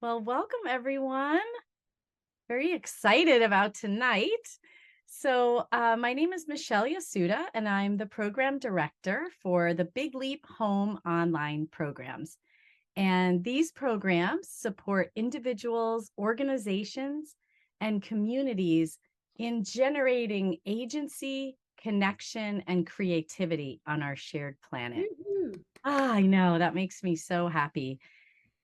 Well, welcome everyone. Very excited about tonight. My name is Michelle Yasuda, and I'm the program director for the Big Leap Home online programs. And these programs support individuals, organizations, and communities in generating agency, connection, and creativity on our shared planet. Woo-hoo. I know that makes me so happy.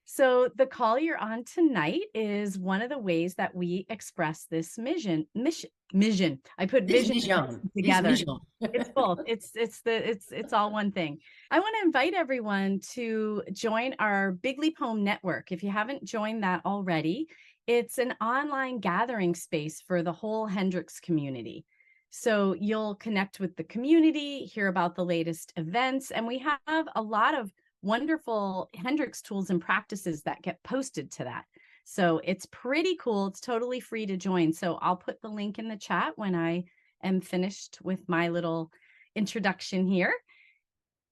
So, the call you're on tonight is one of the ways that we express this mission. I put This vision and mission, mission this together. mission. It's both. It's all one thing. I want to invite everyone to join our Big Leap Home network. If you haven't joined that already, it's an online gathering space for the whole Hendrix community. So you'll connect with the community, hear about the latest events, and we have a lot of wonderful Hendrix tools and practices that get posted to that. So it's pretty cool. It's totally free to join. So I'll put the link in the chat when I am finished with my little introduction here.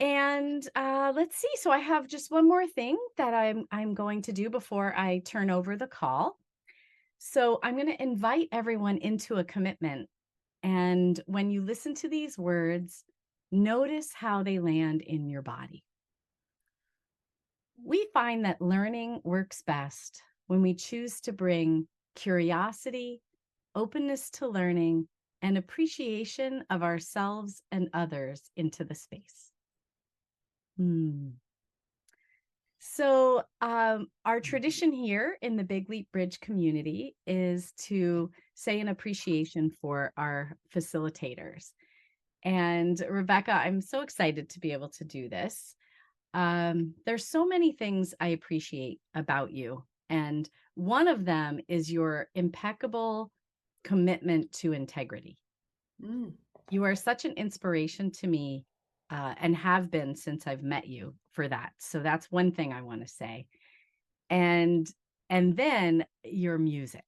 And let's see. So I have just one more thing that I'm going to do before I turn over the call. So I'm going to invite everyone into a commitment. And when you listen to these words, notice how they land in your body. We find that learning works best when we choose to bring curiosity, openness to learning, and appreciation of ourselves and others into the space. Our tradition here in the Big Leap Bridge community is to say an appreciation for our facilitators. And Rebecca, I'm so excited to be able to do this. There's so many things I appreciate about you. And one of them is your impeccable commitment to integrity. Mm. You are such an inspiration to me and have been since I've met you for that. So that's one thing I want to say. And and then your music.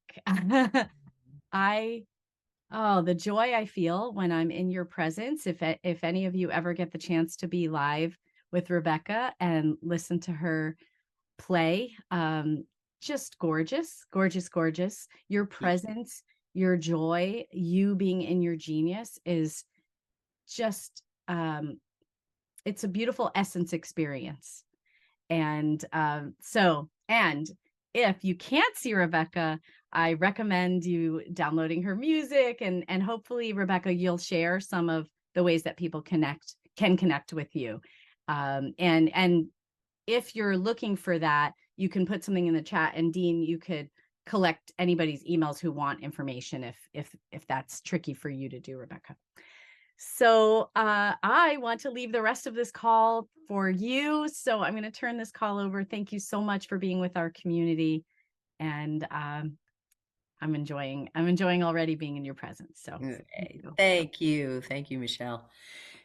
I the joy I feel when I'm in your presence. If any of you ever get the chance to be live with Rebecca and listen to her play, just gorgeous, gorgeous, gorgeous. Your presence, your joy, you being in your genius is just it's a beautiful essence experience. And if you can't see Rebecca, I recommend you downloading her music, and hopefully, Rebecca, you'll share some of the ways that people can connect with you. And if you're looking for that, you can put something in the chat, and Dean, you could collect anybody's emails who want information if that's tricky for you to do, Rebecca. So I want to leave the rest of this call for you. So I'm going to turn this call over. Thank you so much for being with our community. And I'm enjoying already being in your presence. So thank you. Thank you. Thank you, Michelle.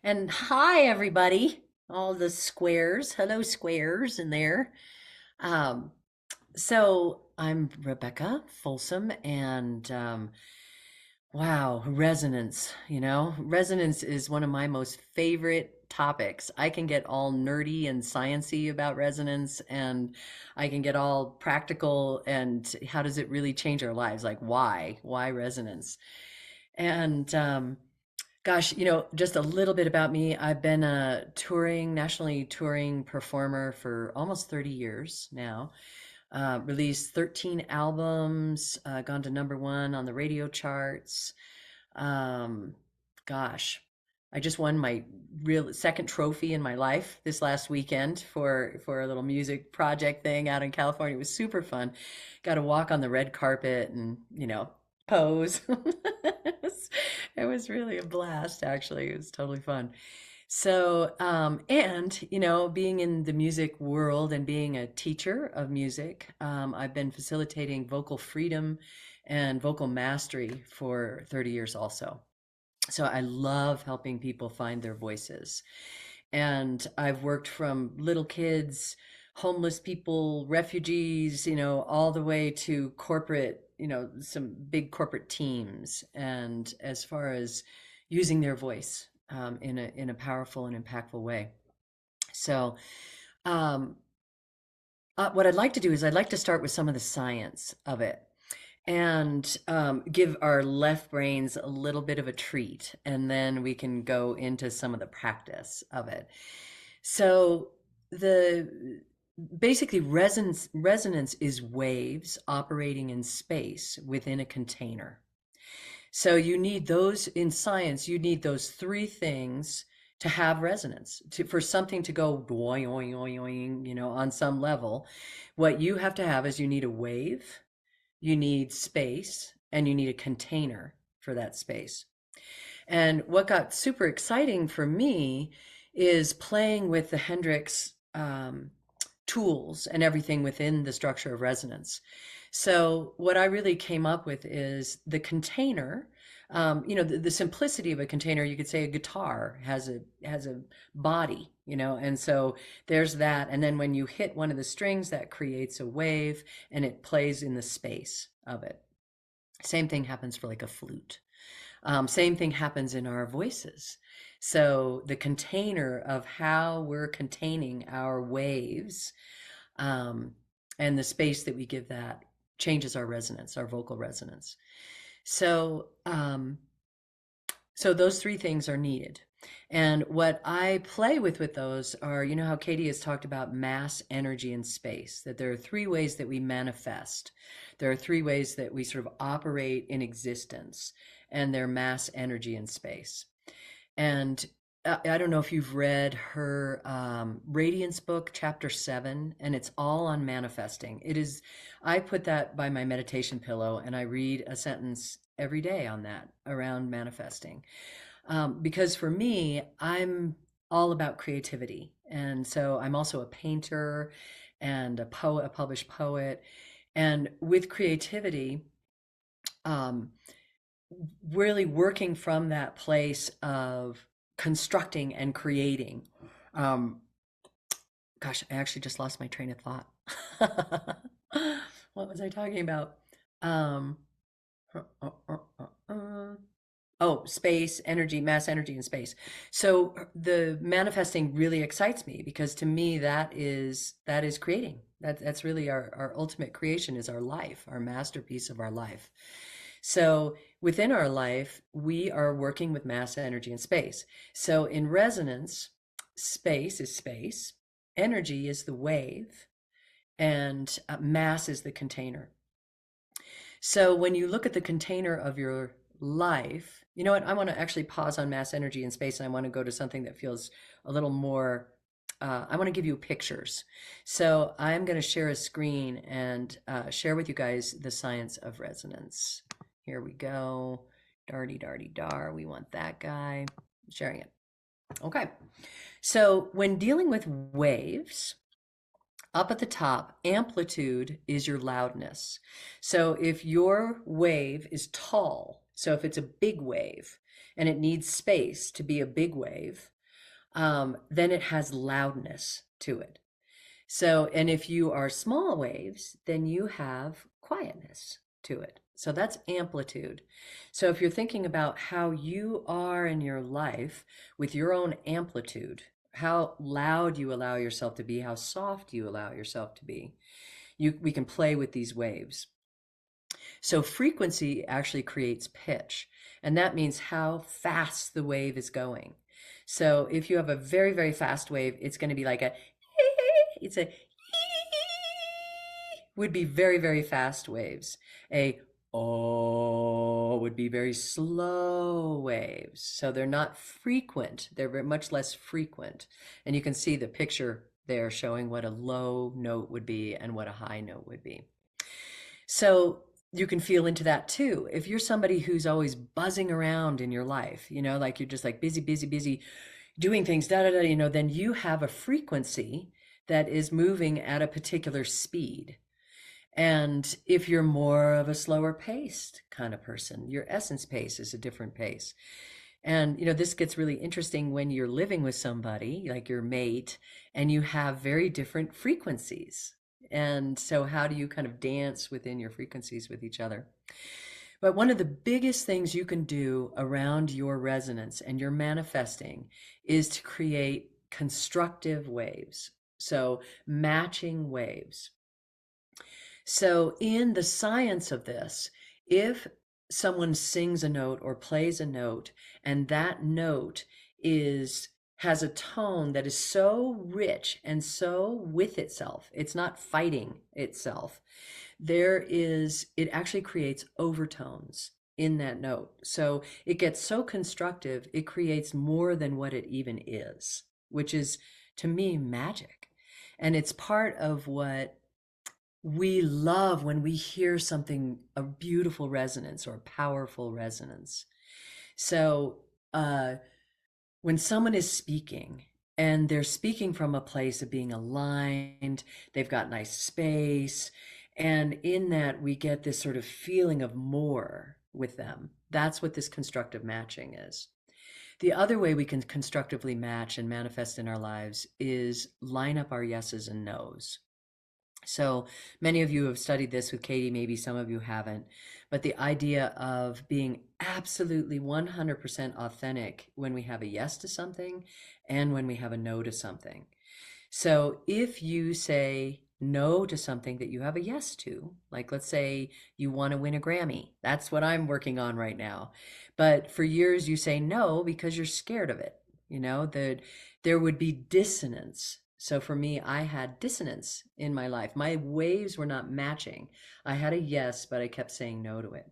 And hi, everybody. All the squares. Hello, squares in there. Um, so I'm Rebecca Folsom, and wow, resonance. Resonance is one of my most favorite topics. I can get all nerdy and sciency about resonance, and I can get all practical and how does it really change our lives? Like why resonance? And gosh, just a little bit about me. I've been a nationally touring performer for almost 30 years now. Released 13 albums, gone to #1 on the radio charts. Um, gosh, I just won my real second trophy in my life this last weekend for a little music project thing out in California. It was super fun. Got to walk on the red carpet and, pose. It was really a blast, actually. It was totally fun. So, and, being in the music world and being a teacher of music, I've been facilitating vocal freedom and vocal mastery for 30 years also. So I love helping people find their voices. And I've worked from little kids, homeless people, refugees, all the way to corporate, some big corporate teams. And as far as using their voice in a powerful and impactful way. So um, What I'd like to do is I'd like to start with some of the science of it and give our left brains a little bit of a treat, and then we can go into some of the practice of it. So the basically resonance is waves operating in space within a container. So you need those in science, you need those three things to have resonance, for something to go doing, oing, oing, oing, on some level. What you have to have is you need a wave, you need space, and you need a container for that space. And what got super exciting for me is playing with the Hendrix tools and everything within the structure of resonance. So what I really came up with is the container. The simplicity of a container. You could say a guitar has a body, and so there's that. And then when you hit one of the strings, that creates a wave, and it plays in the space of it. Same thing happens for like a flute. Same thing happens in our voices. So the container of how we're containing our waves, and the space that we give that changes our resonance, our vocal resonance. So, so those three things are needed. And what I play with those are, how Katie has talked about mass, energy, and space, that there are three ways that we manifest. There are three ways that we sort of operate in existence, and they're mass, energy, and space. And I don't know if you've read her Radiance book, chapter 7, and it's all on manifesting. I put that by my meditation pillow, and I read a sentence every day on that around manifesting. Because for me, I'm all about creativity. And so I'm also a painter and a poet, a published poet. And with creativity, really working from that place of constructing and creating. Gosh, I actually just lost my train of thought. What was I talking about? Oh, space, energy, mass, energy, and space. So the manifesting really excites me, because to me that is creating. That's really our ultimate creation, is our life, our masterpiece of our life. So within our life, we are working with mass, energy, and space. So in resonance, space is space, energy is the wave, and mass is the container. So when you look at the container of your life, you know what? I want to actually pause on mass, energy, and space, and I want to go to something that feels a little more. I want to give you pictures. So I'm going to share a screen and share with you guys the science of resonance. Here we go. Darty, darty, dar. We want that guy. Sharing it. Okay. So when dealing with waves, up at the top, amplitude is your loudness. So if your wave is tall, so if it's a big wave and it needs space to be a big wave, then it has loudness to it. So, and if you are small waves, then you have quietness to it. So that's amplitude. So if you're thinking about how you are in your life with your own amplitude, how loud you allow yourself to be, how soft you allow yourself to be, we can play with these waves. So frequency actually creates pitch, and that means how fast the wave is going. So if you have a very, very fast wave, it's going to be like it's a would be very, very fast waves. A oh would be very slow waves. So they're not frequent. They're much less frequent. And you can see the picture there showing what a low note would be and what a high note would be. So you can feel into that too. If you're somebody who's always buzzing around in your life, like you're just like busy, busy, busy doing things, then you have a frequency that is moving at a particular speed. And if you're more of a slower paced kind of person, your essence pace is a different pace. And, this gets really interesting when you're living with somebody like your mate and you have very different frequencies. And so how do you kind of dance within your frequencies with each other? But one of the biggest things you can do around your resonance and your manifesting is to create constructive waves. So matching waves. So in the science of this, if someone sings a note or plays a note, and that note is has a tone that is so rich and so with itself, it's not fighting itself. It actually creates overtones in that note. So it gets so constructive, it creates more than what it even is, which is to me magic. And it's part of what we love when we hear something, a beautiful resonance or powerful resonance. So, when someone is speaking and they're speaking from a place of being aligned, they've got nice space, and in that we get this sort of feeling of more with them. That's what this constructive matching is. The other way we can constructively match and manifest in our lives is line up our yeses and nos. So many of you have studied this with Katie, maybe some of you haven't, but the idea of being absolutely 100% authentic when we have a yes to something and when we have a no to something. So if you say no to something that you have a yes to, like let's say you want to win a Grammy, that's what I'm working on right now. But for years you say no because you're scared of it, that there would be dissonance. So for me, I had dissonance in my life. My waves were not matching. I had a yes, but I kept saying no to it.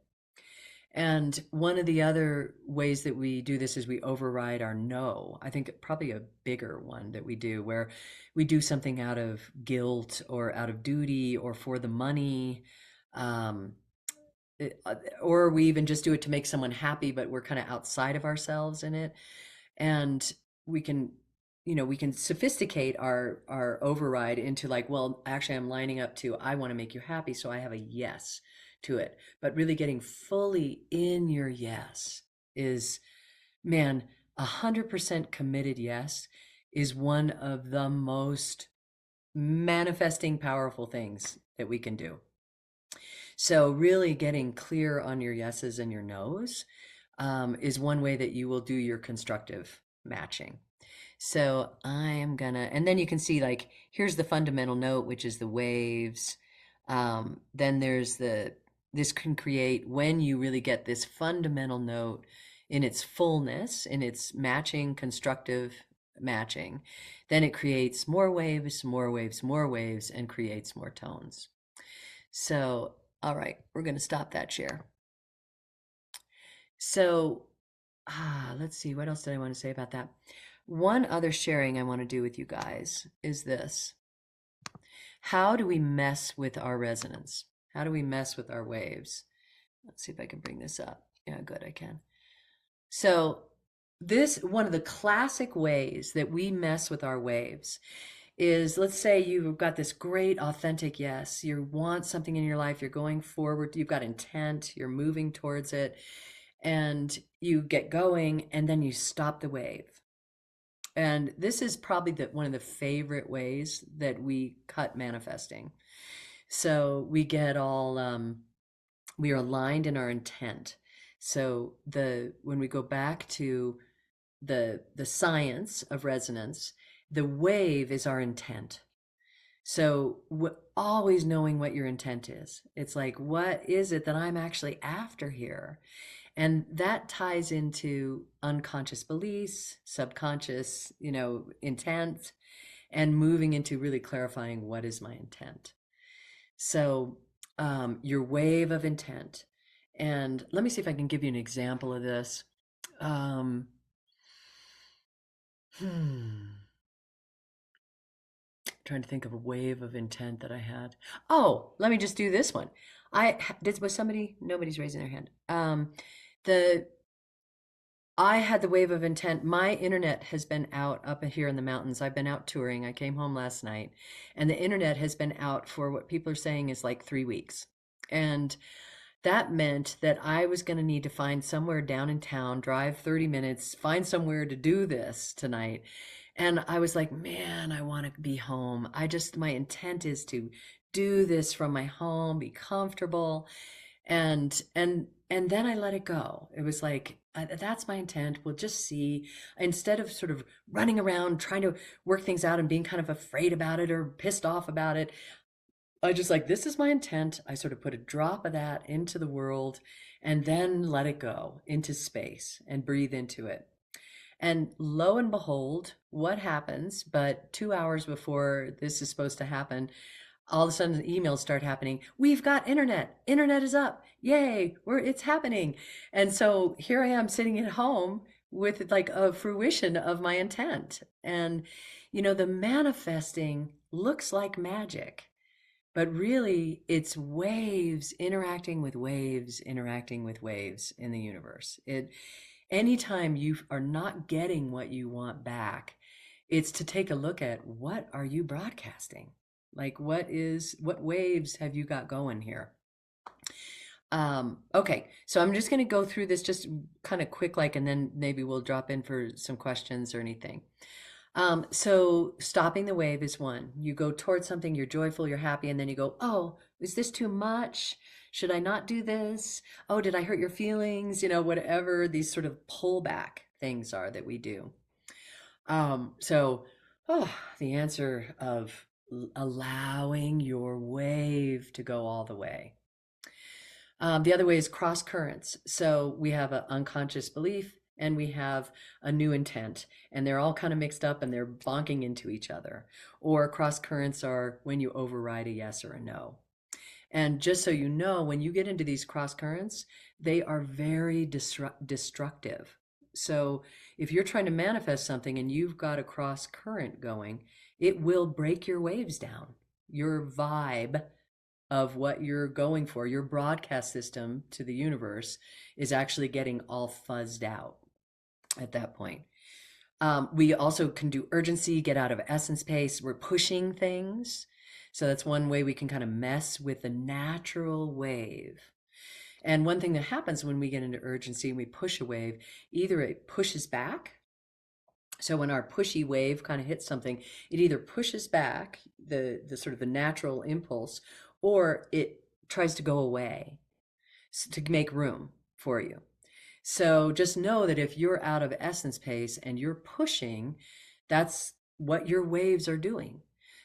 And one of the other ways that we do this is we override our no. I think probably a bigger one that we do, where we do something out of guilt or out of duty or for the money. Um, or we even just do it to make someone happy, but we're kind of outside of ourselves in it. And we can, we can sophisticate our override into like, well, actually I'm lining up to, I want to make you happy, so I have a yes to it. But really getting fully in your yes is, man, 100% committed yes is one of the most manifesting powerful things that we can do. So really getting clear on your yeses and your nos is one way that you will do your constructive matching. So I am gonna, and then you can see like, here's the fundamental note, which is the waves. Then there's this can create, when you really get this fundamental note in its fullness, in its matching, constructive matching, then it creates more waves, more waves, more waves, and creates more tones. So, all right, we're gonna stop that share. So, let's see, what else did I want to say about that? One other sharing I want to do with you guys is this. How do we mess with our resonance? How do we mess with our waves? Let's see if I can bring this up. Yeah, good, I can. So one of the classic ways that we mess with our waves is, let's say you've got this great authentic yes, you want something in your life, you're going forward, you've got intent, you're moving towards it, and you get going, and then you stop the wave. And this is probably one of the favorite ways that we cut manifesting. So we get all, we are aligned in our intent. So when we go back to the science of resonance, the wave is our intent. So always knowing what your intent is. It's like, what is it that I'm actually after here? And that ties into unconscious beliefs, subconscious, intent, and moving into really clarifying what is my intent. So your wave of intent. And let me see if I can give you an example of this. Trying to think of a wave of intent that I had. Oh, let me just do this one. Nobody's raising their hand. I had the wave of intent. My internet has been out up here in the mountains. I've been out touring. I came home last night, and the internet has been out for what people are saying is like 3 weeks. And that meant that I was going to need to find somewhere down in town, drive 30 minutes, find somewhere to do this tonight. And I was like, man, I want to be home. My intent is to do this from my home, be comfortable. And then I let it go. It was like, That's my intent. We'll just see. Instead of sort of running around trying to work things out and being kind of afraid about it or pissed off about it, I just like, this is my intent. I sort of put a drop of that into the world and then let it go into space and breathe into it. And lo and behold, what happens? But 2 hours before this is supposed to happen, all of a sudden emails start happening. We've got internet. Internet is up. Yay, it's happening. And so here I am sitting at home with like a fruition of my intent. And the manifesting looks like magic, but really it's waves interacting with waves, interacting with waves in the universe. Anytime you are not getting what you want back, it's to take a look at, what are you broadcasting? Like, what waves have you got going here? Okay, so I'm just going to go through this just kind of quick, and then maybe we'll drop in for some questions or anything. So stopping the wave is one. You go towards something, you're joyful, you're happy, and then you go, oh, is this too much? Should I not do this? Oh, did I hurt your feelings? Whatever these sort of pullback things are that we do. So the answer of allowing your wave to go all the way. The other way is cross currents. So we have an unconscious belief and we have a new intent, and they're all kind of mixed up and they're bonking into each other. Or cross currents are when you override a yes or a no. And just so you know, when you get into these cross currents, they are very destructive. So if you're trying to manifest something and you've got a cross current going, it will break your waves down. Your vibe of what you're going for, your broadcast system to the universe, is actually getting all fuzzed out at that point. We also can do urgency, get out of essence pace. We're pushing things. So that's one way we can kind of mess with the natural wave. And one thing that happens when we get into urgency and we push a wave, either it pushes back. So when our pushy wave kind of hits something, it either pushes back the sort of the natural impulse, or it tries to go away to make room for you. So just know that if you're out of essence pace and you're pushing, that's what your waves are doing.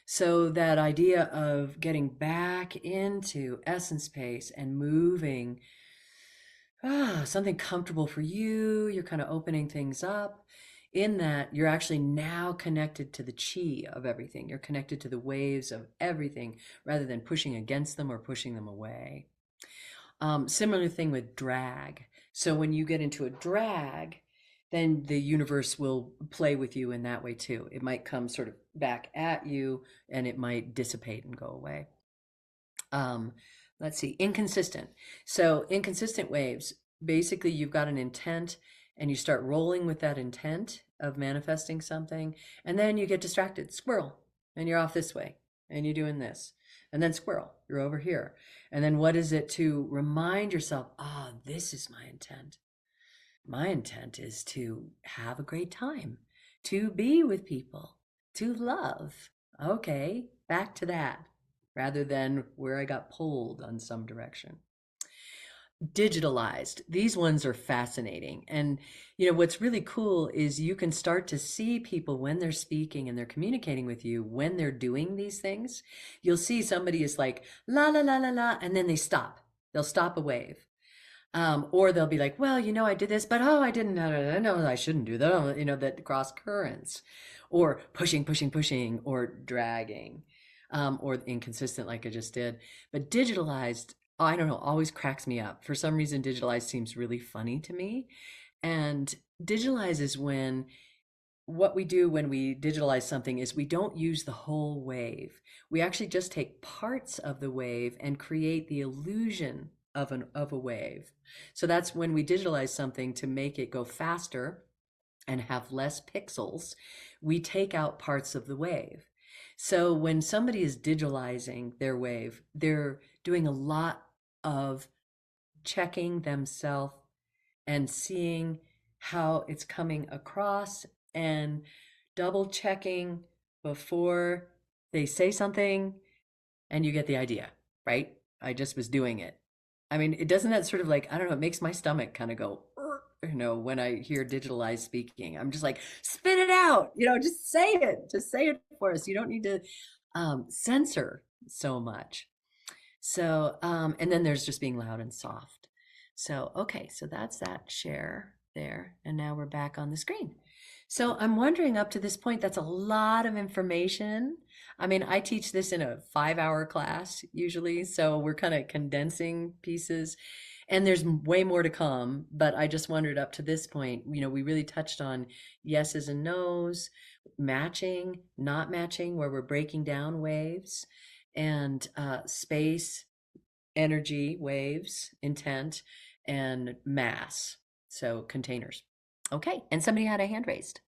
So that idea of getting back into essence pace and moving, something comfortable for you, you're kind of opening things up. In that, you're actually now connected to the chi of everything. You're connected to the waves of everything rather than pushing against them or pushing them away. Similar thing with drag. So when you get into a drag, then the universe will play with you in that way too. It might come sort of back at you and it might dissipate and go away. Let's see, inconsistent. So inconsistent waves, basically you've got an intent and you start rolling with that intent of manifesting something, and then you get distracted, squirrel, and you're off this way, and you're doing this, and then squirrel, you're over here. And then what is it to remind yourself, this is my intent. My intent is to have a great time, to be with people, to love. Okay, back to that, rather than where I got pulled on some direction. Digitalized. These ones are fascinating. And what's really cool is you can start to see people when they're speaking and they're communicating with you, when they're doing these things. You'll see somebody is like la la la la la, and then they'll stop a wave. Or they'll be like, well, I did this, but I didn't know I shouldn't do that. That cross currents, or pushing, or dragging, or inconsistent like I just did. But digitalized, I don't know, always cracks me up. For some reason, digitalized seems really funny to me. And digitalize is when what we do when we digitalize something is we don't use the whole wave. We actually just take parts of the wave and create the illusion of a wave. So that's when we digitalize something to make it go faster and have less pixels. We take out parts of the wave. So when somebody is digitalizing their wave, they're doing a lot of checking themselves and seeing how it's coming across and double checking before they say something, and you get the idea, right? I just was doing it. I mean, it doesn't that sort of like, I don't know, it makes my stomach kind of go, when I hear digitalized speaking. I'm just like, spit it out, just say it. Just say it for us. You don't need to censor so much. So, and then there's just being loud and soft. So, okay, so that's that share there. And now we're back on the screen. So I'm wondering up to this point, that's a lot of information. I mean, I teach this in a 5-hour class usually, so we're kind of condensing pieces. And there's way more to come, but I just wondered up to this point, we really touched on yeses and nos, matching, not matching, where we're breaking down waves, and space, energy, waves, intent, and mass. So containers. Okay, and somebody had a hand raised.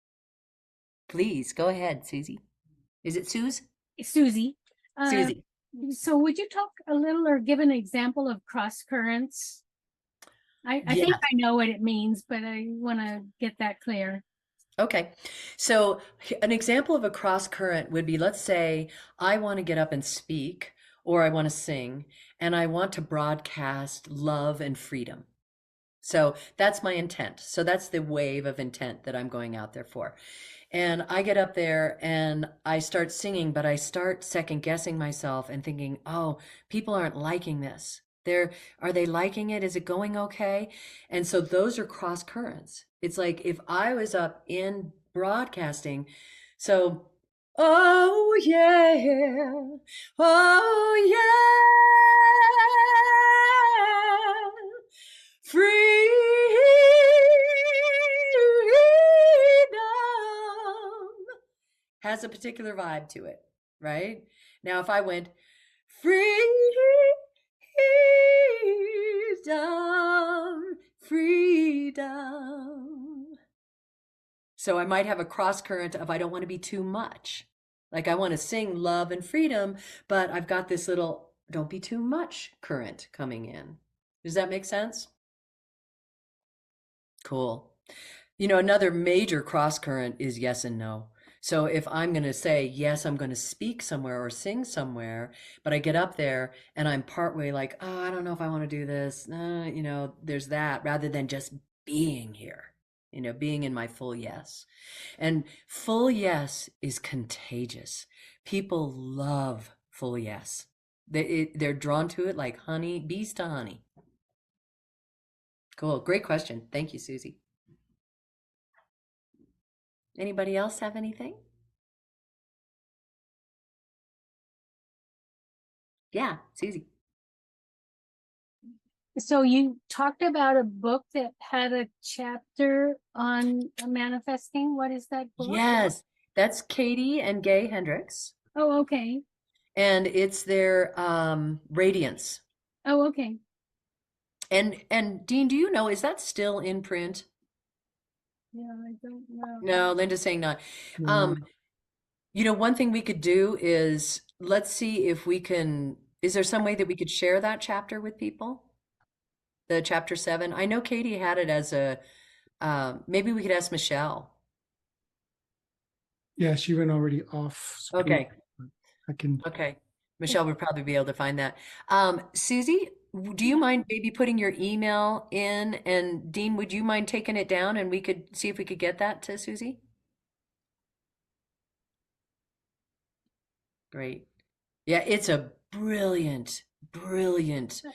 Please go ahead, Susie. Is it Suze? Susie. Susie. So would you talk a little or give an example of cross currents? I think I know what it means, but I want to get that clear. Okay. So an example of a cross current would be, let's say I want to get up and speak, or I want to sing, and I want to broadcast love and freedom. So that's my intent. So that's the wave of intent that I'm going out there for. And I get up there and I start singing, but I start second guessing myself and thinking, oh, people aren't liking this. Are they liking it? Is it going okay? And so those are cross currents. It's like if I was up in broadcasting, so, oh yeah, oh yeah, freedom has a particular vibe to it, right? Now, if I went freedom, freedom. So I might have a cross current of I don't want to be too much. Like I want to sing love and freedom, but I've got this little don't be too much current coming in. Does that make sense? Cool. Another major cross current is yes and no. So if I'm going to say, yes, I'm going to speak somewhere or sing somewhere, but I get up there and I'm partway like, oh, I don't know if I want to do this. There's that rather than just being here, being in my full yes. And full yes is contagious. People love full yes. They're drawn to it like honey, bees to honey. Cool. Great question. Thank you, Susie. Anybody else have anything? Yeah, Susie. So you talked about a book that had a chapter on manifesting. What is that book? Yes, that's Katie and Gay Hendricks, Oh, okay. and it's their Radiance. Oh, okay. And Dean, do you know, is that still in print? Yeah, I don't know. No, Linda's saying not. One thing we could do is let's see if we can, is there some way that we could share that chapter with people? The chapter 7. I know Katie had it as a, maybe we could ask Michelle. Yeah, she went already off screen. Okay. I can. Okay. Michelle would probably be able to find that. Susie, do you mind maybe putting your email in? And Dean, would you mind taking it down and we could see if we could get that to Susie? Great. Yeah, it's a brilliant.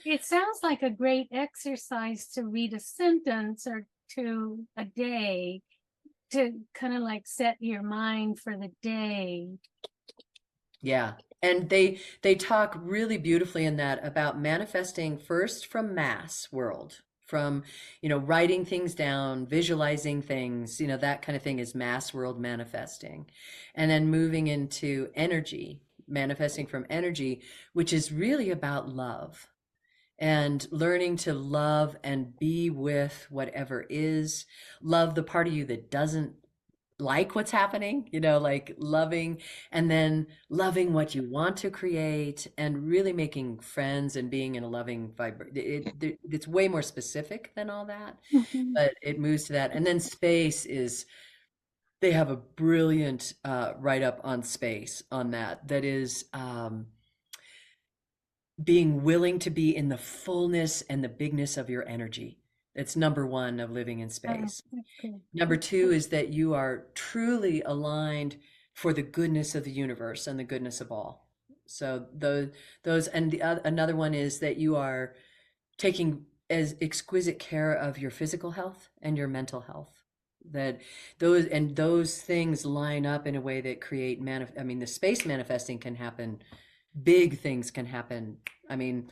It sounds like a great exercise to read a sentence or two a day to kind of like set your mind for the day. Yeah. And they talk really beautifully in that about manifesting first from mass world, from, writing things down, visualizing things, that kind of thing is mass world manifesting. And then moving into energy, manifesting from energy, which is really about love and learning to love and be with whatever is, love the part of you that doesn't like what's happening, like loving, and then loving what you want to create and really making friends and being in a loving it's way more specific than all that, but it moves to that. And then space is, they have a brilliant write-up on space on that is being willing to be in the fullness and the bigness of your energy. It's number one of living in space. That's good. Number two is that you are truly aligned for the goodness of the universe and the goodness of all. So those and another one is that you are taking as exquisite care of your physical health and your mental health. That those things line up in a way that create I mean, the space manifesting can happen. Big things can happen. I mean,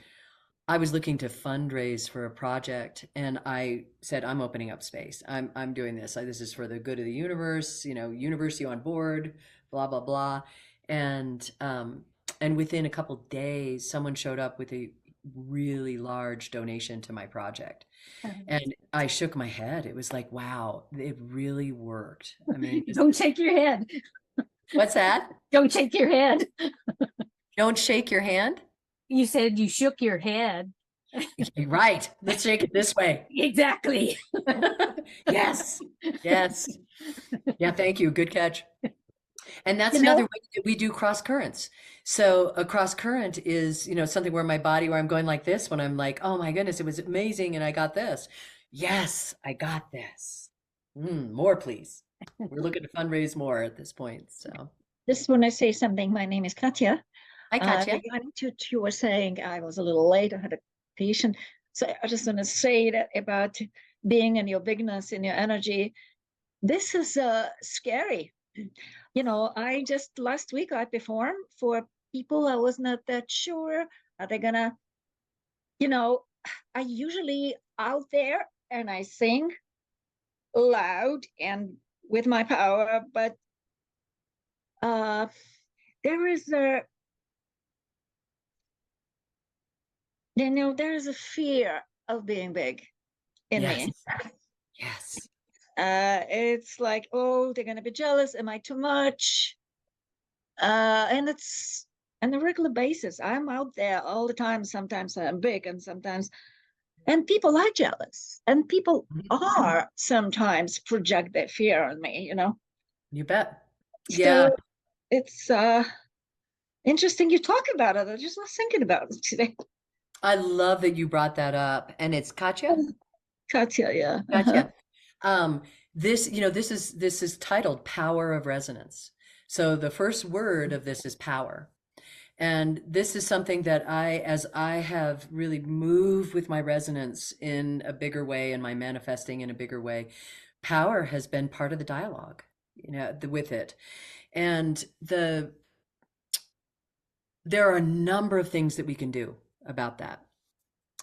I was looking to fundraise for a project, and I said, I'm opening up space. I'm doing this. This is for the good of the universe, university on board, blah, blah, blah. And within a couple days, someone showed up with a really large donation to my project. And I shook my head. It was like, wow, it really worked. I mean, Don't shake your head. what's that? Don't shake your head. Don't shake your hand? You said you shook your head. Right. Let's shake it this way. Exactly. Yes. Yes. Yeah, thank you. Good catch. And that's You know- another way that we do cross currents. So a cross current is, something where where I'm going like this when I'm like, oh my goodness, it was amazing and I got this. Yes, I got this. More, please. We're looking to fundraise more at this point. So Just want to say something. My name is Katja. hi, Katya. Regarding to what you were saying, I was a little late. I had a patient. So I just want to say that about being in your bigness, in your energy. This is scary. I just last week I performed for people. I was not that sure. Are they gonna, I usually out there and I sing loud and with my power, but there is a fear of being big in me. Yes. It's like, oh, they're gonna be jealous. Am I too much? And it's on a regular basis. I'm out there all the time. Sometimes I'm big, and people are jealous, and people are sometimes project their fear on me. You bet. So Yeah. it's interesting you talk about it. I just was thinking about it today. I love that you brought that up. And it's Katya? Katya, yeah. Gotcha. This is titled Power of Resonance. So the first word of this is power. And this is something that as I have really moved with my resonance in a bigger way and my manifesting in a bigger way, power has been part of the dialogue, with it. And there are a number of things that we can do about that.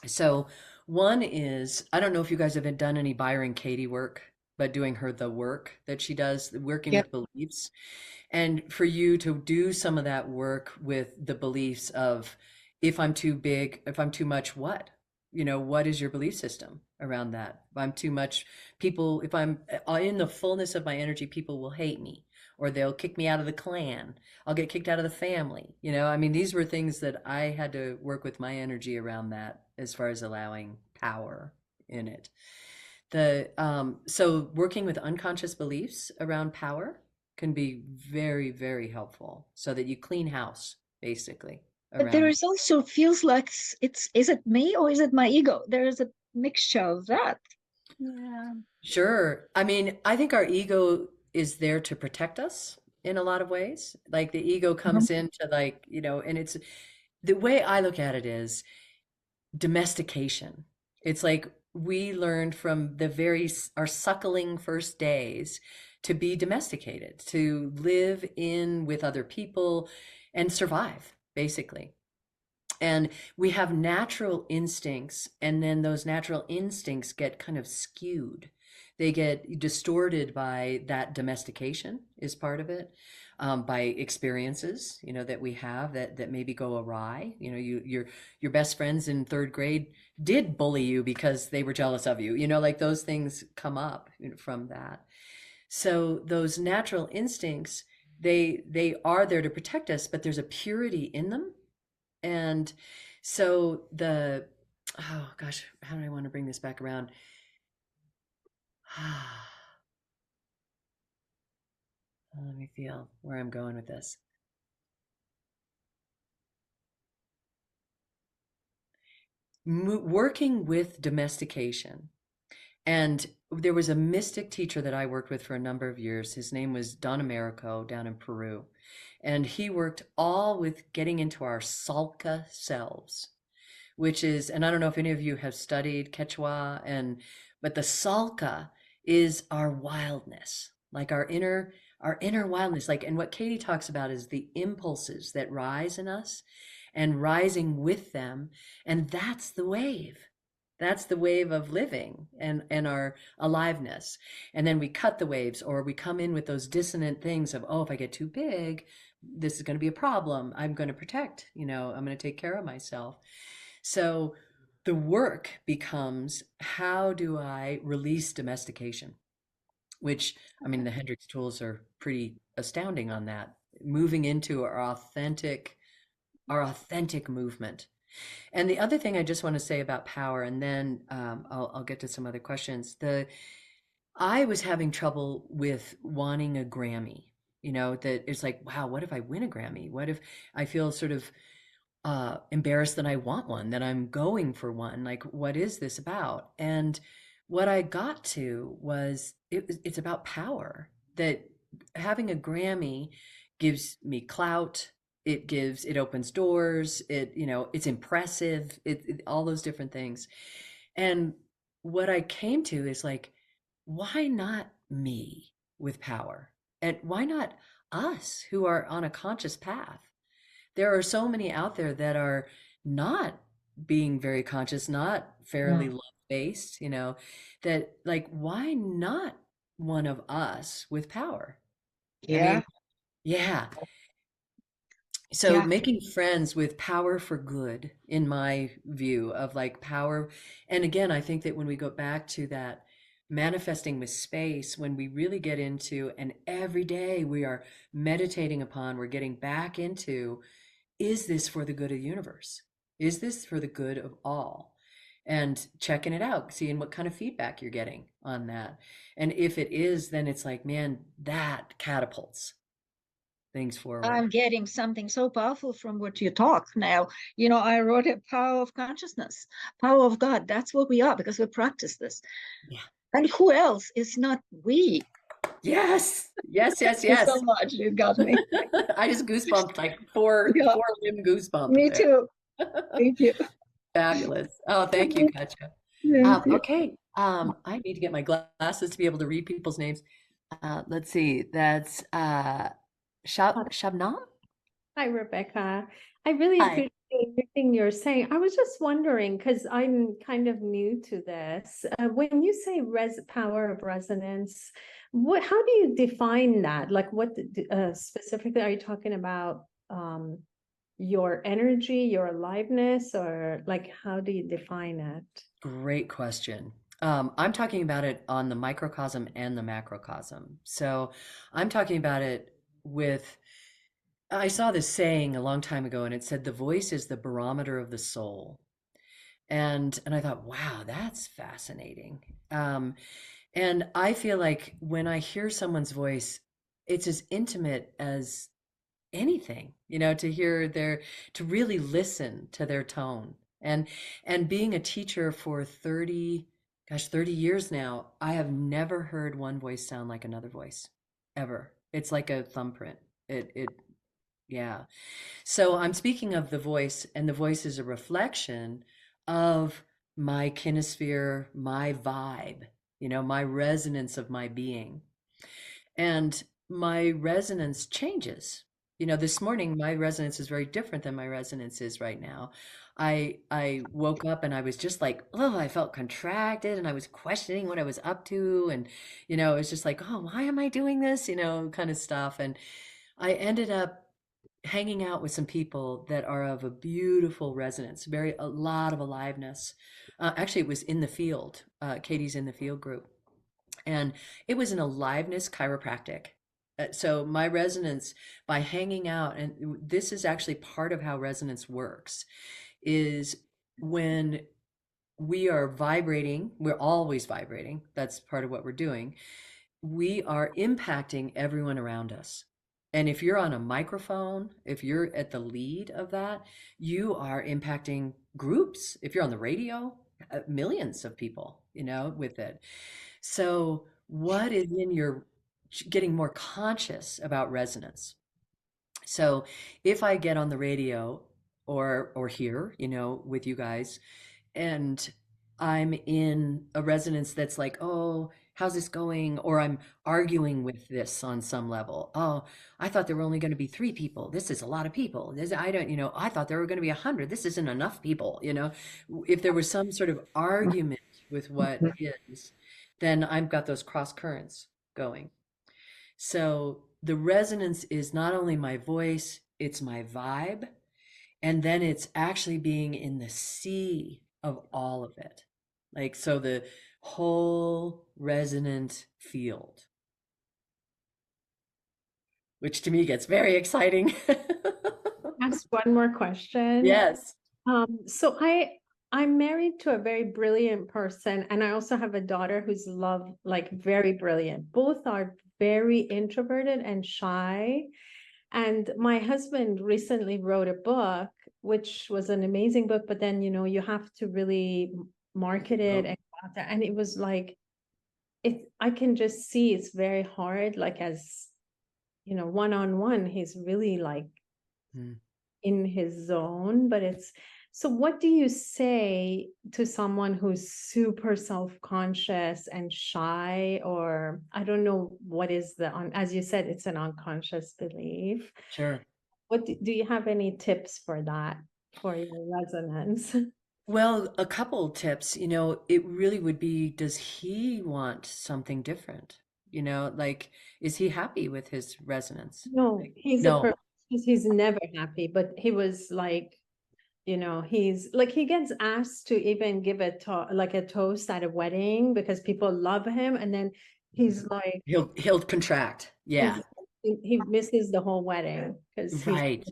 So one is, I don't know if you guys have done any Byron Katie work, but doing the work that she does, working Yep. with beliefs. And for you to do some of that work with the beliefs of, if I'm too big, if I'm too much, what? What is your belief system around that? If I'm too much, if I'm in the fullness of my energy, people will hate me, or they'll kick me out of the clan. I'll get kicked out of the family. These were things that I had to work with my energy around that, as far as allowing power in it. So working with unconscious beliefs around power can be very, very helpful, so that you clean house, basically. But there is also feels like is it me or is it my ego? There is a mixture of that. Yeah. Sure. I mean, I think our ego is there to protect us in a lot of ways. Like the ego comes into and it's the way I look at it is domestication. It's like we learned from our suckling first days to be domesticated, to live with other people and survive, basically. And we have natural instincts, and then those natural instincts get kind of skewed. They get distorted by that domestication is part of it, by experiences, that we have that maybe go awry. Your best friends in third grade did bully you because they were jealous of you. Like those things come up from that. So those natural instincts, they are there to protect us, but there's a purity in them. And so oh gosh, how do I want to bring this back around? Let me feel where I'm going with this. Working with domestication And there was a mystic teacher that I worked with for a number of years. His name was Don Americo down in Peru. And he worked all with getting into our Salka selves, which is, and I don't know if any of you have studied Quechua, but the Salka is our wildness, like our inner wildness. Like, and what Katie talks about is the impulses that rise in us and rising with them. And that's the wave. That's the wave of living and our aliveness. And then we cut the waves, or we come in with those dissonant things of, oh, if I get too big, this is going to be a problem. I'm going to protect, I'm going to take care of myself. So the work becomes, how do I release domestication? Which, I mean, the Hendrix tools are pretty astounding on that. Moving into our authentic movement. And the other thing I just want to say about power, and then I'll get to some other questions. I was having trouble with wanting a Grammy, that it's like, wow, what if I win a Grammy? What if I feel sort of embarrassed that I want one, that I'm going for one? Like, what is this about? And what I got to was, it's about power, that having a Grammy gives me clout. It opens doors, it's impressive, all those different things. And what I came to is like, why not me with power? And why not us who are on a conscious path? There are so many out there that are not being very conscious, not fairly love-based, that, like, why not one of us with power? I mean, yeah. So making friends with power for good, in my view of like power. And again, I think that when we go back to that manifesting with space, when we really get into, and every day we are meditating upon, we're getting back into, is this for the good of the universe? Is this for the good of all? And checking it out, seeing what kind of feedback you're getting on that. And if it is, then it's like, man, that catapults things forward. I'm getting something so powerful from what you talk now. I wrote a power of consciousness, power of God. That's what we are, because we practice this. Yeah. And who else is not we? Yes. Thank you so much. You got me. I just goosebumped, like four limb goosebump. Me too. Thank you. Fabulous. Oh, thank you, Katja. Okay. I need to get my glasses to be able to read people's names. Let's see. That's Shabnam. Hi, Rebecca. I really appreciate everything you're saying. I was just wondering, because I'm kind of new to this. When you say power of resonance, how do you define that? Like, what specifically are you talking about? Your energy, your aliveness, or like, how do you define it? Great question. I'm talking about it on the microcosm and the macrocosm. So I'm talking about it I saw this saying a long time ago, and it said the voice is the barometer of the soul. And I thought, wow, that's fascinating. And I feel like when I hear someone's voice, it's as intimate as anything, to really listen to their tone. And being a teacher for 30 years now, I have never heard one voice sound like another voice, ever. It's like a thumbprint. Yeah. So I'm speaking of the voice, and the voice is a reflection of my kinesphere, my vibe, my resonance of my being. And my resonance changes. This morning, my resonance is very different than my resonance is right now. I woke up and I was just like, oh, I felt contracted, and I was questioning what I was up to. And, it was just like, oh, why am I doing this? Kind of stuff. And I ended up hanging out with some people that are of a beautiful resonance, a lot of aliveness. Actually, it was in the field, Katie's in the field group. And it was an aliveness chiropractic. So my resonance, by hanging out, and this is actually part of how resonance works, is when we are vibrating, we're always vibrating. That's part of what we're doing. We are impacting everyone around us. And if you're on a microphone, if you're at the lead of that, you are impacting groups. If you're on the radio, millions of people, you know, with it. So what is in your getting more conscious about resonance? So if I get on the radio or here, you know, with you guys, and I'm in a resonance that's like, oh, how's this going? Or I'm arguing with this on some level. Oh, I thought there were only going to be 3 people. This is a lot of people. This, I don't, you know, I thought there were going to be 100. This isn't enough people, you know. If there was some sort of argument with what is, then I've got those cross currents going. So the resonance is not only my voice, it's my vibe. And then it's actually being in the sea of all of it. Like, so the whole resonant field, which to me gets very exciting. Ask one more question. Yes. So I'm married to a very brilliant person, and I also have a daughter who's like very brilliant. Both are very introverted and shy. And my husband recently wrote a book, which was an amazing book, but then, you know, you have to really market it and go out there. And it was like, I can just see it's very hard, like as, you know, one-on-one, he's really like in his zone, but so what do you say to someone who's super self-conscious and shy, or I don't know what is as you said, it's an unconscious belief. Sure. What do you have any tips for that, for your resonance? Well, a couple tips, you know, it really would be, does he want something different? You know, like, is he happy with his resonance? No, he's No. he's never happy, but he was like, you know, he's like, he gets asked to even give a toast at a wedding because people love him, and then he's like, He'll contract. Yeah. he misses the whole wedding because he's Right.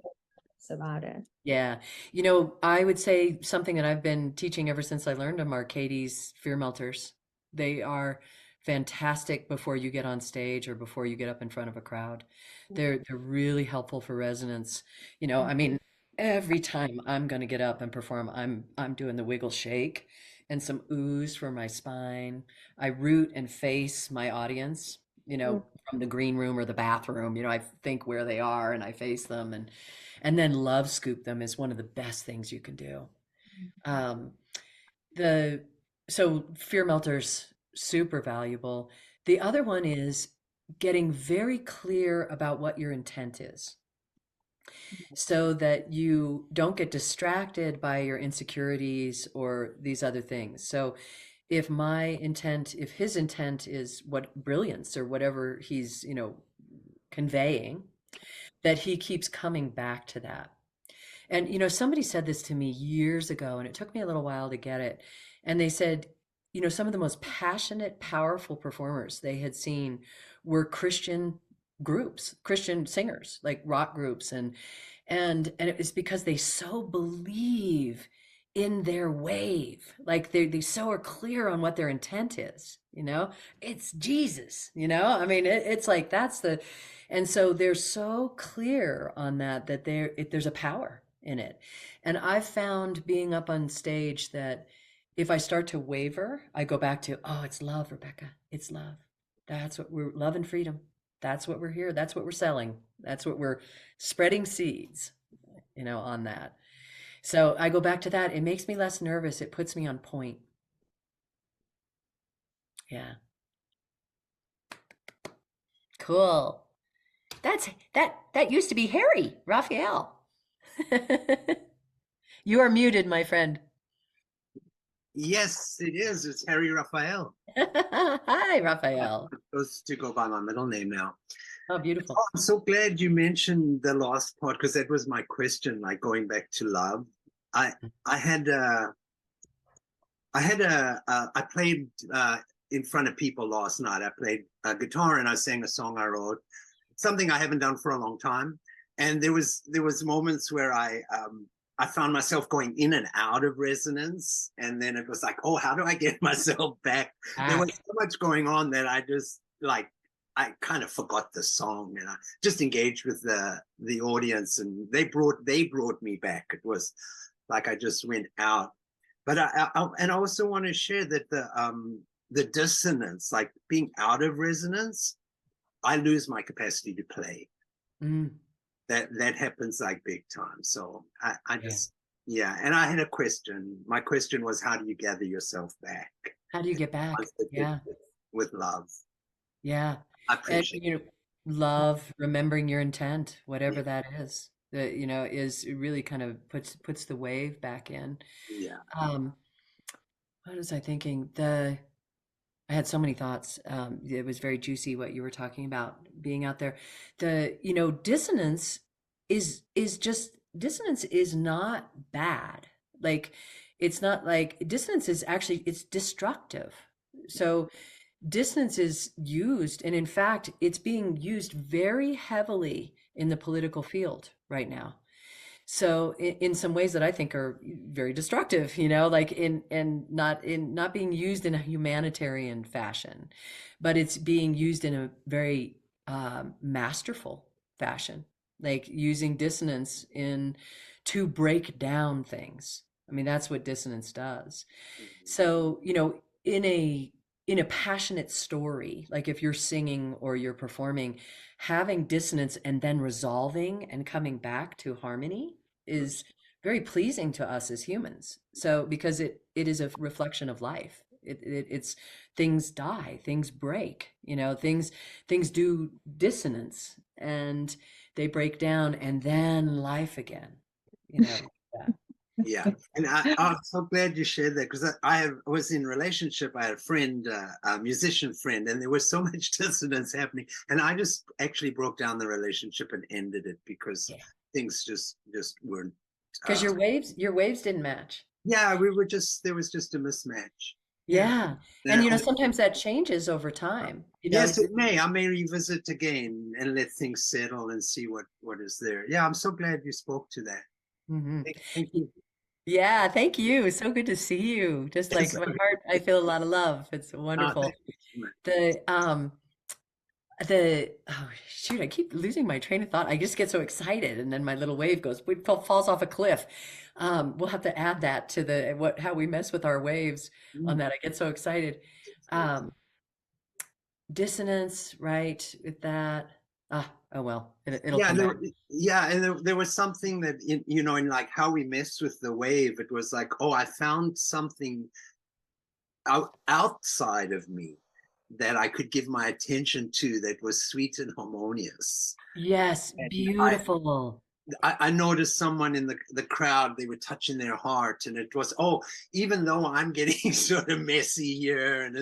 about it. Yeah. You know, I would say something that I've been teaching ever since I learned them are Katie's Fear Melters. They are fantastic before you get on stage or before you get up in front of a crowd. They're really helpful for resonance. You know, I mean, every time I'm going to get up and perform, I'm doing the wiggle shake and some ooze for my spine. I root and face my audience, you know, from the green room or the bathroom. You know, I think where they are and I face them, and then love scoop them is one of the best things you can do. So fear melters, super valuable. The other one is getting very clear about what your intent is, so that you don't get distracted by your insecurities or these other things. So if his intent is what brilliance or whatever he's, you know, conveying, that he keeps coming back to that. And, you know, somebody said this to me years ago, and it took me a little while to get it. And they said, you know, some of the most passionate, powerful performers they had seen were Christian groups, Christian singers, like rock groups. And it was because they so believe in their wave. Like they so are clear on what their intent is, you know, it's Jesus, you know, I mean, it's like, and so they're so clear on that there's a power in it. And I've found being up on stage that if I start to waver, I go back to, oh, it's love, Rebecca. It's love. That's what we're, love and freedom. That's what we're here. That's what we're selling. That's what we're spreading seeds, you know, on that. So I go back to that. It makes me less nervous. It puts me on point. Yeah. Cool. That used to be Harry Raphael. You are muted, my friend. Yes, it is. It's Harry Raphael. Hi, Raphael. I'm supposed to go by my middle name now. Oh, beautiful. Oh, I'm so glad you mentioned the last part, because that was my question, like going back to love. I played in front of people last night. I played guitar and I sang a song I wrote, something I haven't done for a long time. And there was moments where I found myself going in and out of resonance, and then it was like, oh, how do I get myself back? There was so much going on that I just I kind of forgot the song, and I just engaged with the audience, and they brought me back. It was like I just went out. But and I also want to share that the dissonance, like being out of resonance, I lose my capacity to play. Mm. That happens like big time. So I Yeah. just and I had a question. My question was, how do you gather yourself back? How do you get back? Yeah. With love. Yeah. I And, appreciate you know, love, remembering your intent, whatever that is, that, you know, is it really kind of puts the wave back in. Yeah. What was I thinking? I had so many thoughts. It was very juicy what you were talking about being out there. You know, dissonance is just dissonance is not bad. Like it's not like dissonance is actually it's destructive. So dissonance is used, and in fact, it's being used very heavily in the political field right now. So in some ways that I think are very destructive, you know, like not being used in a humanitarian fashion, but it's being used in a very masterful fashion, like using dissonance in to break down things. I mean, that's what dissonance does. So, you know, in a passionate story, like if you're singing or you're performing, having dissonance and then resolving and coming back to harmony is very pleasing to us as humans. So because it is a reflection of life. It's things die, things break, you know, things do dissonance and they break down and then life again, you know. Yeah. Yeah, and I'm so glad you shared that, because I was in a relationship. I had a friend, a musician friend, and there was so much dissonance happening, and I just actually broke down the relationship and ended it because things just weren't. Because your waves didn't match. Yeah, there was just a mismatch. Yeah. And you know, sometimes that changes over time. You know, Yes, it may. I may revisit again and let things settle and see what is there. Yeah, I'm so glad you spoke to that. Thank you. Yeah, thank you. So good to see you. Just like my heart, I feel a lot of love. It's wonderful. Oh shoot, I keep losing my train of thought. I just get so excited and then my little wave falls off a cliff. We'll have to add that to how we mess with our waves on that. I get so excited. Dissonance, right? With that. Oh well, it'll come back. And there was something that in like how we mess with the wave. It was like, oh, I found something outside of me that I could give my attention to that was sweet and harmonious. Yes, beautiful. I noticed someone in the crowd, they were touching their heart, and it was, even though I'm getting sort of messy here and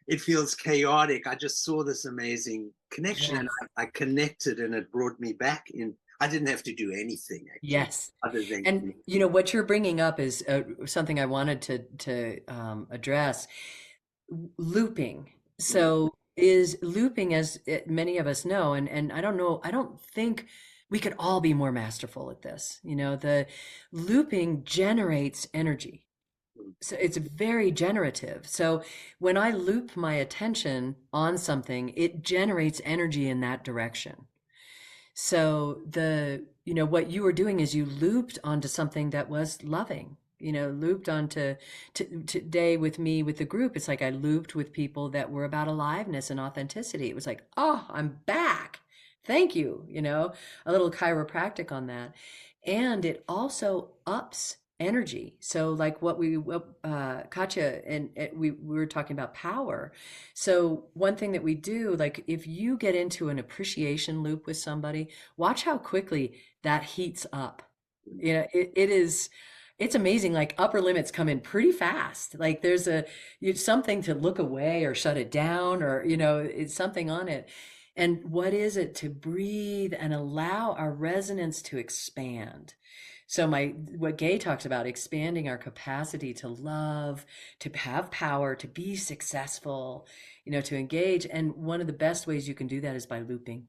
it feels chaotic, I just saw this amazing connection. Yes. And I connected, and it brought me back in. I didn't have to do anything, actually. Yes. Other than, and you know what you're bringing up is something I wanted to address. Looping. So is looping, as many of us know, and I don't know, I don't think we could all be more masterful at this. You know, the looping generates energy. So it's very generative. So when I loop my attention on something, it generates energy in that direction. So what you were doing is you looped onto something that was loving, looped onto today with me, with the group. It's like I looped with people that were about aliveness and authenticity. It was like, oh, I'm back. Thank you. A little chiropractic on that. And it also ups energy. So like Katya and we were talking about power. So one thing that we do, like if you get into an appreciation loop with somebody, watch how quickly that heats up. It's amazing. Like upper limits come in pretty fast. Like there's something to look away or shut it down, or, it's something on it. And what is it? To breathe and allow our resonance to expand. So what Gay talks about, expanding our capacity to love, to have power, to be successful, to engage. And one of the best ways you can do that is by looping.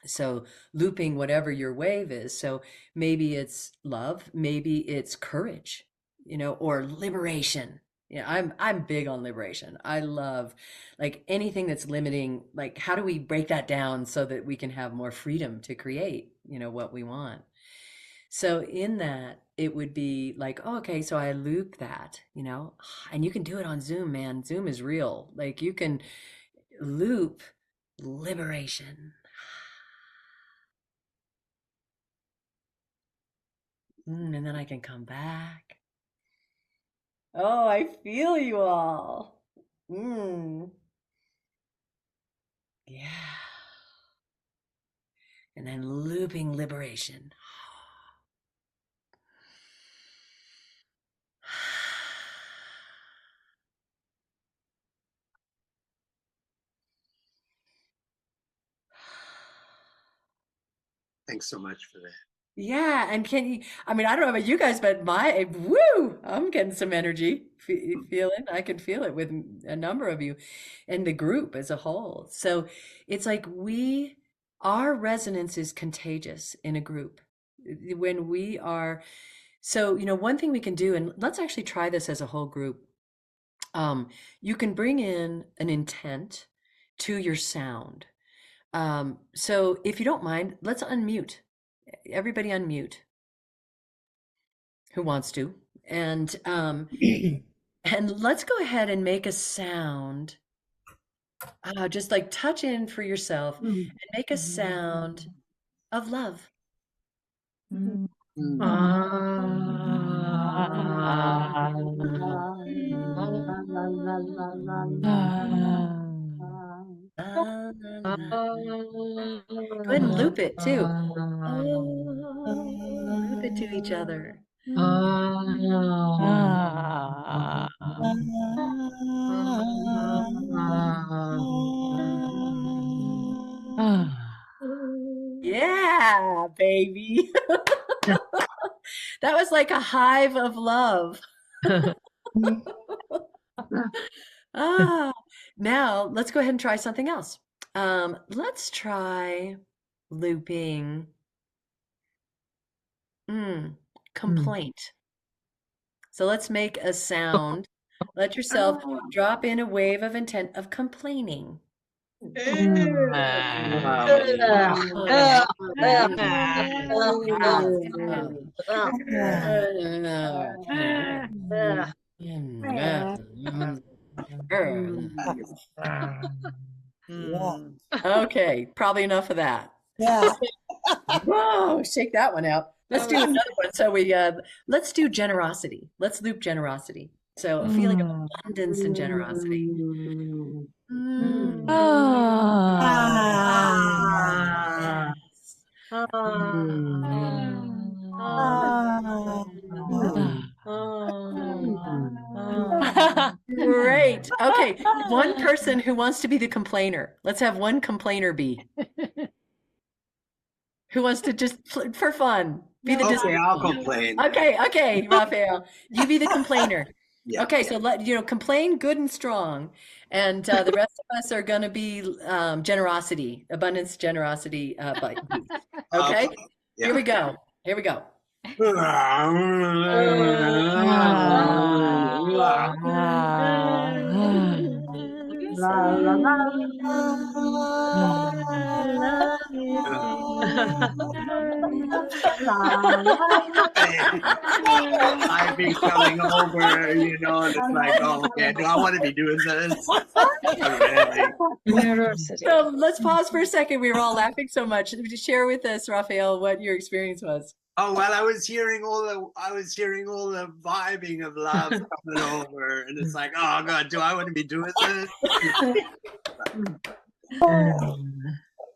So looping whatever your wave is. So maybe it's love, maybe it's courage, or liberation. I'm big on liberation. I love like anything that's limiting, like how do we break that down so that we can have more freedom to create, what we want. So in that, it would be like, oh, okay, so I loop that, and you can do it on Zoom, man. Zoom is real. Like you can loop liberation. And then I can come back. Oh, I feel you all. Yeah. And then looping liberation. Thanks so much for that. Yeah, and I don't know about you guys, but I'm getting some energy feeling. I can feel it with a number of you and the group as a whole. So it's like our resonance is contagious in a group. When we are, so, one thing we can do, and let's actually try this as a whole group. You can bring in an intent to your sound. So if you don't mind, let's unmute. Everybody unmute who wants to. And and let's go ahead and make a sound. Just like touch in for yourself and make a sound of love. Go ahead and loop it too. Loop it to each other. Yeah, baby. That was like a hive of love. Now let's go ahead and try something else. Let's try looping complaint. So let's make a sound. Let yourself drop in a wave of intent of complaining. Okay, probably enough of that. Yeah. Whoa, shake that one out. Let's do another one. So let's do generosity. Let's loop generosity. So a feeling of abundance and generosity. Great. Okay, one person who wants to be the complainer. Let's have one complainer be. Who wants to just for fun be the Okay, I'll complain. Okay, Raphael, you be the complainer. Yeah. Okay, so complain good and strong, and the rest of us are going to be generosity, abundance, generosity. Okay, Yeah. Here we go. Here we go. I've been coming over, and it's like, oh, okay, do I want to be doing this? So let's pause for a second. We were all laughing so much. Share with us, Raphael, what your experience was. Oh, well, I was hearing all the vibing of love coming over, and it's like, oh God, do I want to be doing this?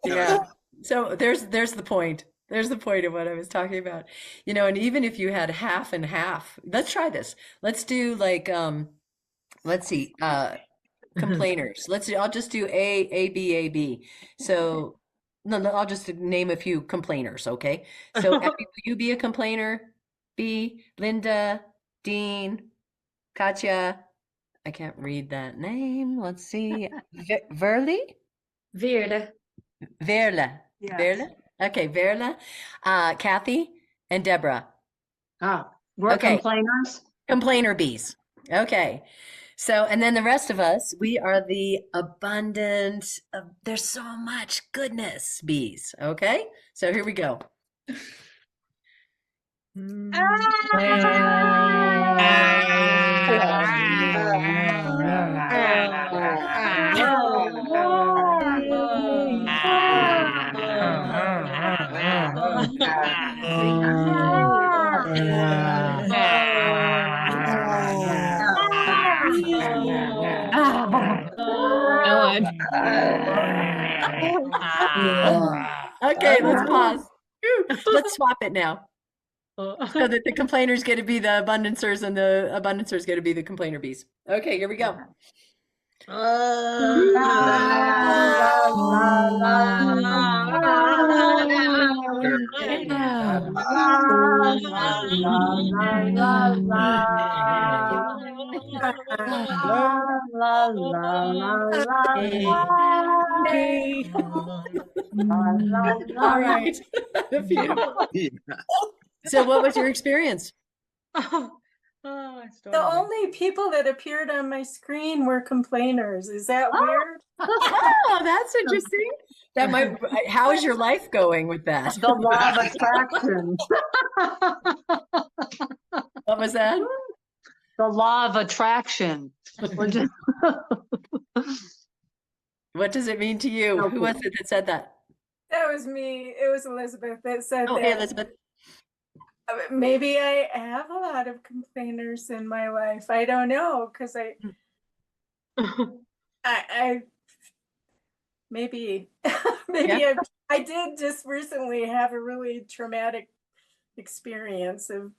Yeah. So there's the point. There's the point of what I was talking about. And even if you had half and half, let's try this. Let's do like let's see, complainers. I'll just do A, B, A, B. So no, I'll just name a few complainers, okay? So Abby, will you be a complainer? B, Linda, Dean, Katya. I can't read that name. Let's see. Verle? Veerle. Verle. Yeah. Verle? Okay, Verle, Kathy, and Deborah. We're Okay. complainers. Complainer bees. Okay. So, and then the rest of us, we are the abundant, there's so much goodness bees. Okay. So here we go. Okay, let's pause. Let's swap it now. So that the complainers get to be the abundancers and the abundancers get to be the complainer bees. Okay, here we go. All right. Beautiful. So what was your experience? The only people that appeared on my screen were complainers. Is that weird? Oh, that's interesting. That might. How is your life going with that? The law of attraction. What was that? The law of attraction. What does it mean to you? Who was it that said that? That was me. It was Elizabeth that said Oh, that. hey, Elizabeth. Maybe I have a lot of complainers in my life. I don't know, because I maybe Yeah. I did just recently have a really traumatic experience of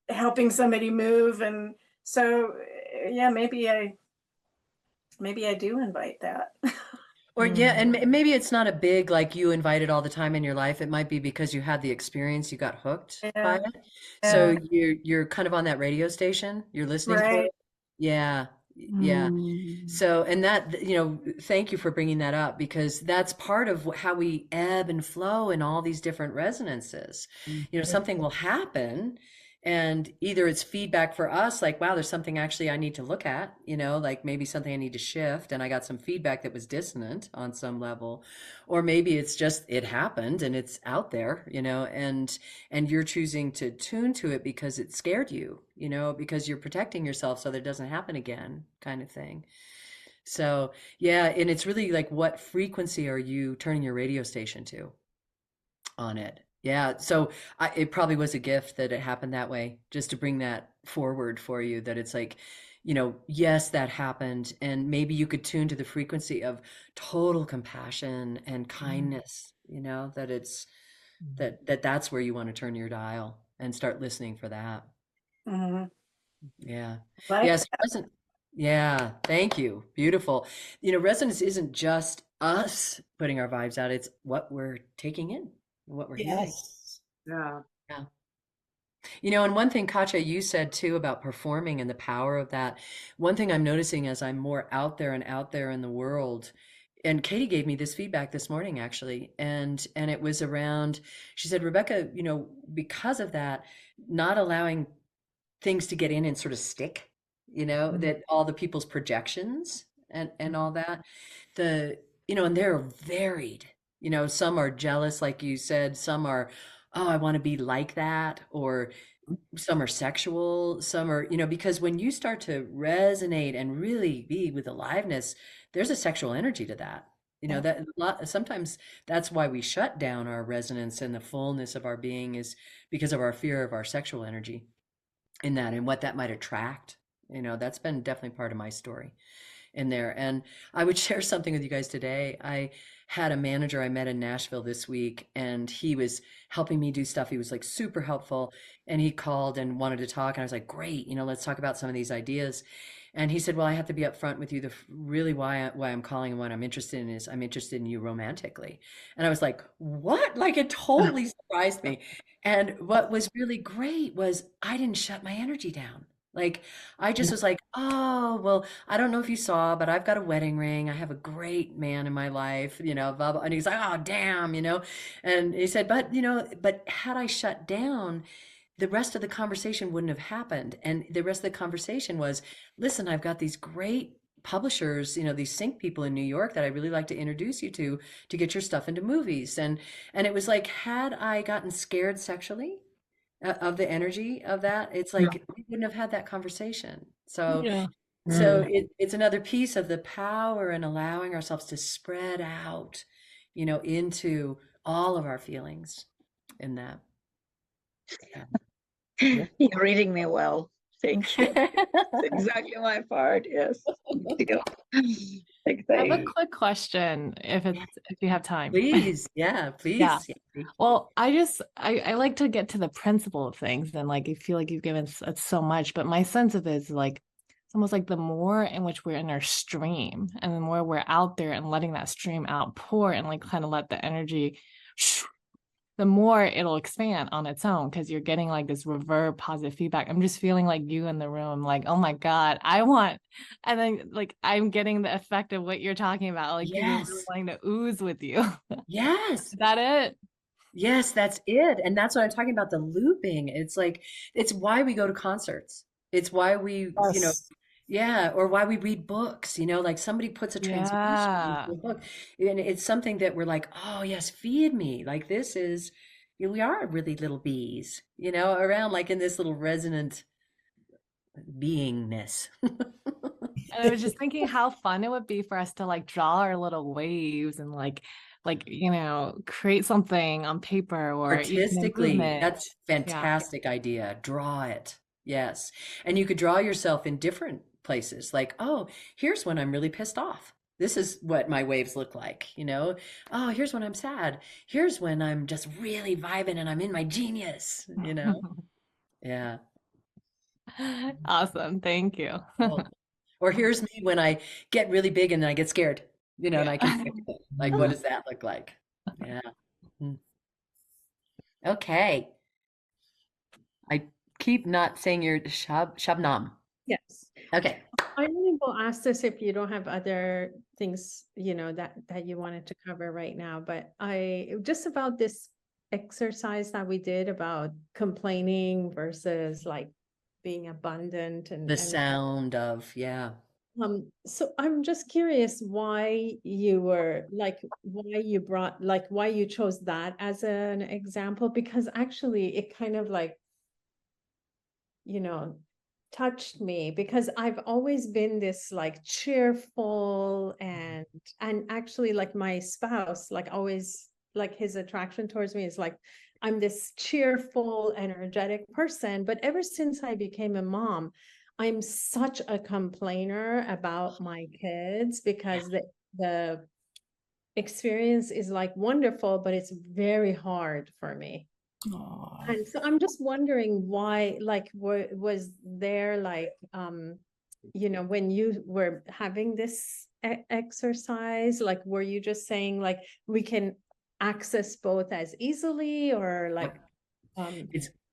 helping somebody move, and so yeah, maybe I do invite that. Or yeah, and maybe it's not a big like you invited all the time in your life. It might be because you had the experience, you got hooked by it. So you're kind of on that radio station, you're listening for Right. it. Yeah. Yeah. So, and that, thank you for bringing that up, because that's part of how we ebb and flow in all these different resonances. Something will happen and either it's feedback for us, like, wow, there's something actually I need to look at, like maybe something I need to shift. And I got some feedback that was dissonant on some level, or maybe it's just, it happened and it's out there, and you're choosing to tune to it because it scared you, because you're protecting yourself so that it doesn't happen again, kind of thing. So yeah. And it's really like, what frequency are you turning your radio station to on it? Yeah. So it probably was a gift that it happened that way, just to bring that forward for you, that it's like, yes, that happened. And maybe you could tune to the frequency of total compassion and kindness, that it's that's where you want to turn your dial and start listening for that. Mm-hmm. Yeah. Like Yes. Yeah. Thank you. Beautiful. Resonance isn't just us putting our vibes out. It's what we're taking in, what we're hearing. Yeah. Yeah. And one thing, Katja, you said too about performing and the power of that. One thing I'm noticing as I'm more out there in the world, and Katie gave me this feedback this morning, actually, and it was around, she said, Rebecca, because of that, not allowing things to get in and sort of stick, that all the people's projections and all that, and they're varied, some are jealous, like you said, some are, oh, I want to be like that, or some are sexual, some are, because when you start to resonate and really be with aliveness, there's a sexual energy to that. Sometimes that's why we shut down our resonance and the fullness of our being, is because of our fear of our sexual energy in that, and what that might attract. That's been definitely part of my story in there. And I would share something with you guys today. I had a manager I met in Nashville this week, and he was helping me do stuff. He was like super helpful, and he called and wanted to talk. And I was like, great, let's talk about some of these ideas. And he said, well, I have to be upfront with you. Really why I'm calling and what I'm interested in is I'm interested in you romantically. And I was like, what? Like, it totally surprised me. And what was really great was I didn't shut my energy down. Like, I just was like, oh, well, I don't know if you saw, but I've got a wedding ring. I have a great man in my life, blah, blah. And he's like, oh, damn, and he said, but had I shut down, the rest of the conversation wouldn't have happened. And the rest of the conversation was, listen, I've got these great publishers, these sync people in New York that I really like to introduce you to get your stuff into movies. And it was like, had I gotten scared sexually of the energy of that, it's like we wouldn't have had that conversation. So Yeah. so it's another piece of the power and allowing ourselves to spread out, into all of our feelings in that. Yeah. You're reading me well. Thank you. That's exactly my part. Yes. Thank you. I have a Thanks. quick question if you have time. Please, yeah, please. Yeah. Yeah. Well, I like to get to the principle of things, and like I feel like you've given so much, but my sense of it is like it's almost like the more in which we're in our stream and the more we're out there and letting that stream outpour and like kind of let the energy, the more it'll expand on its own because you're getting like this reverb positive feedback. I'm just feeling like you in the room, like, oh my God, and then like I'm getting the effect of what you're talking about, like people really Yes. wanting to ooze with you. Yes. Is that it? Yes, that's it. And that's what I'm talking about, the looping. It's like, it's why we go to concerts. It's why we, or why we read books, like somebody puts a transmission into a book. And it's something that we're like, oh yes, feed me. Like this is, we are really little bees, around like in this little resonant beingness. And I was just thinking how fun it would be for us to like draw our little waves and like create something on paper or even in Artistically, movement. that's fantastic idea. Draw it. Yes. And you could draw yourself in different places. Like, oh, here's when I'm really pissed off. This is what my waves look like, Oh, here's when I'm sad. Here's when I'm just really vibing and I'm in my genius, Yeah. Awesome. Thank you. Oh. Or here's me when I get really big and then I get scared, and I can fix it. Like, what does that look like? Yeah. Okay. I keep not saying your Shabnam. Yes. Okay. I will ask this if you don't have other things, that you wanted to cover right now, but just about this exercise that we did about complaining versus like being abundant The sound of, yeah. So I'm just curious why you chose that as an example, because actually it kind of like, touched me, because I've always been this like cheerful and actually like my spouse, like always, like his attraction towards me is like I'm this cheerful, energetic person. But ever since I became a mom, I'm such a complainer about my kids, because the experience is like wonderful, but it's very hard for me. And so I'm just wondering why, like, was there like, when you were having this exercise, like, were you just saying like we can access both as easily, or like,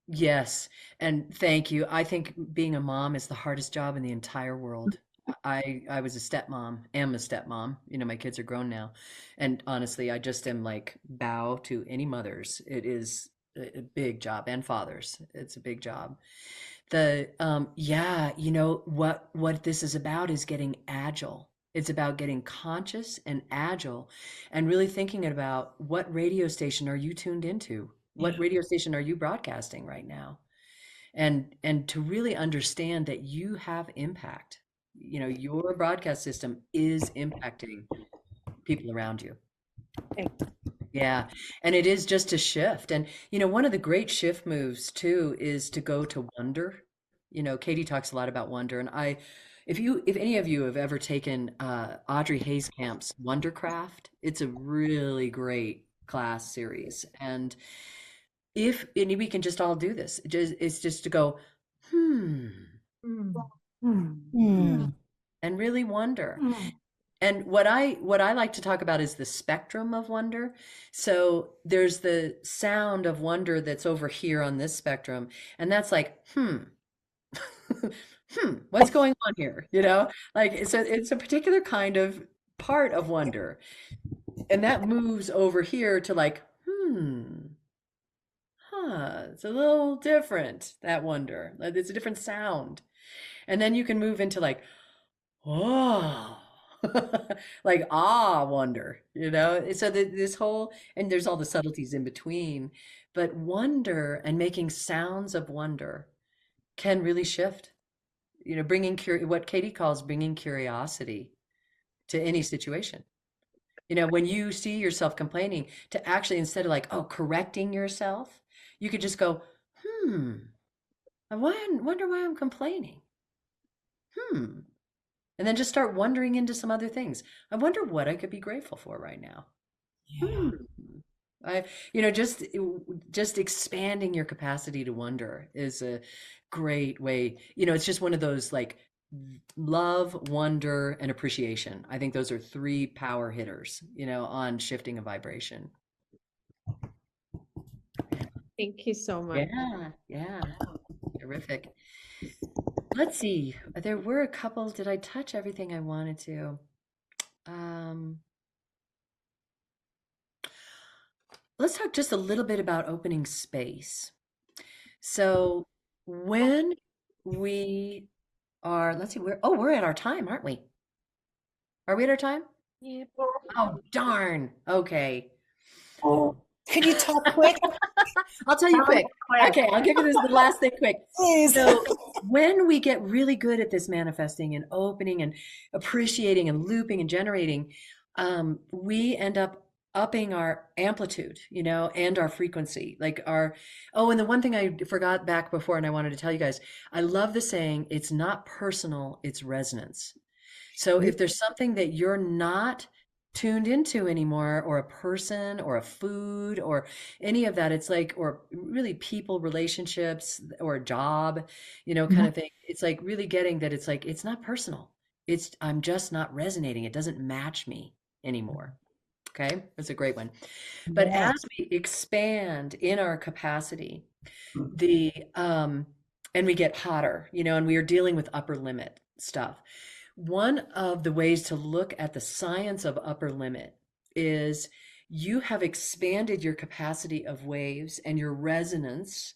Yes. And thank you. I think being a mom is the hardest job in the entire world. I was a stepmom, am a stepmom. My kids are grown now. And honestly, I just am like bow to any mothers. It is a big job, and fathers. It's a big job. What this is about is getting agile. It's about getting conscious and agile and really thinking about what radio station are you tuned into? What radio station are you broadcasting right now? And to really understand that you have impact. Your broadcast system is impacting people around you. Yeah. And it is just a shift. And, one of the great shift moves too is to go to wonder. Katie talks a lot about wonder. And if any of you have ever taken Audrey Hayscamp's Wondercraft, it's a really great class series. And we can just all do this. It's just to go, and really wonder. And what I like to talk about is the spectrum of wonder. So there's the sound of wonder that's over here on this spectrum, and that's like, what's going on here? Like it's a particular kind of part of wonder, and that moves over here to like, it's a little different, that wonder. Like, it's a different sound. And then you can move into like, whoa. like wonder, So this whole, and there's all the subtleties in between, but wonder and making sounds of wonder can really shift, bringing what Katie calls bringing curiosity to any situation. When you see yourself complaining, to actually, instead of like, correcting yourself, you could just go, I wonder why I'm complaining. And then just start wondering into some other things. I wonder what I could be grateful for right now. Just expanding your capacity to wonder is a great way. It's just one of those, like, love, wonder, and appreciation. I think those are 3 power hitters, on shifting a vibration. Thank you so much. Yeah. Terrific. Let's see. There were a couple. Did I touch everything I wanted to? Let's talk just a little bit about opening space. So when we are, let's see, we're at our time, aren't we? Are we at our time? Yep. Oh, darn. Okay. Could you talk quick? I'll tell you quick. Okay, I'll give you the last thing quick. Please. So when we get really good at this manifesting and opening and appreciating and looping and generating, we end up upping our amplitude, and our frequency, and the one thing I forgot back before, and I wanted to tell you guys, I love the saying, it's not personal, it's resonance. So if there's something that you're not tuned into anymore, or a person or a food or any of that, it's like, or really people, relationships, or a job, kind of thing. It's like really getting that it's like, it's not personal. I'm just not resonating. It doesn't match me anymore. Okay, that's a great one. But as we expand in our capacity, and we get hotter, and we are dealing with upper limit stuff. One of the ways to look at the science of upper limit is you have expanded your capacity of waves and your resonance,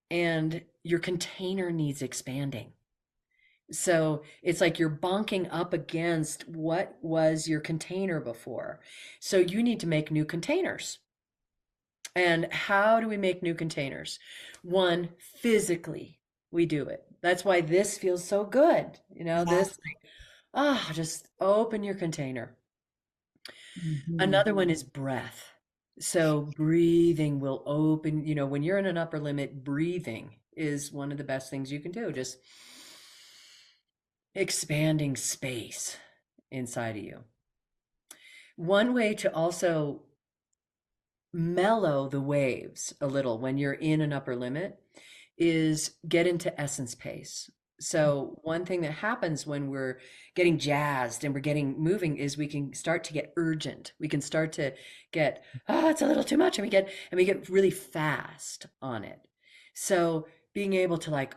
and your container needs expanding. So it's like you're bonking up against what was your container before. So you need to make new containers. And how do we make new containers? One, physically, we do it. That's why this feels so good. This, just open your container. Another one is breath. So breathing will open, when you're in an upper limit, breathing is one of the best things you can do. Just expanding space inside of you. One way to also mellow the waves a little when you're in an upper limit is get into essence pace. So one thing that happens when we're getting jazzed and we're getting moving is we can start to get urgent. We can start to get, it's a little too much, and we get really fast on it. So being able to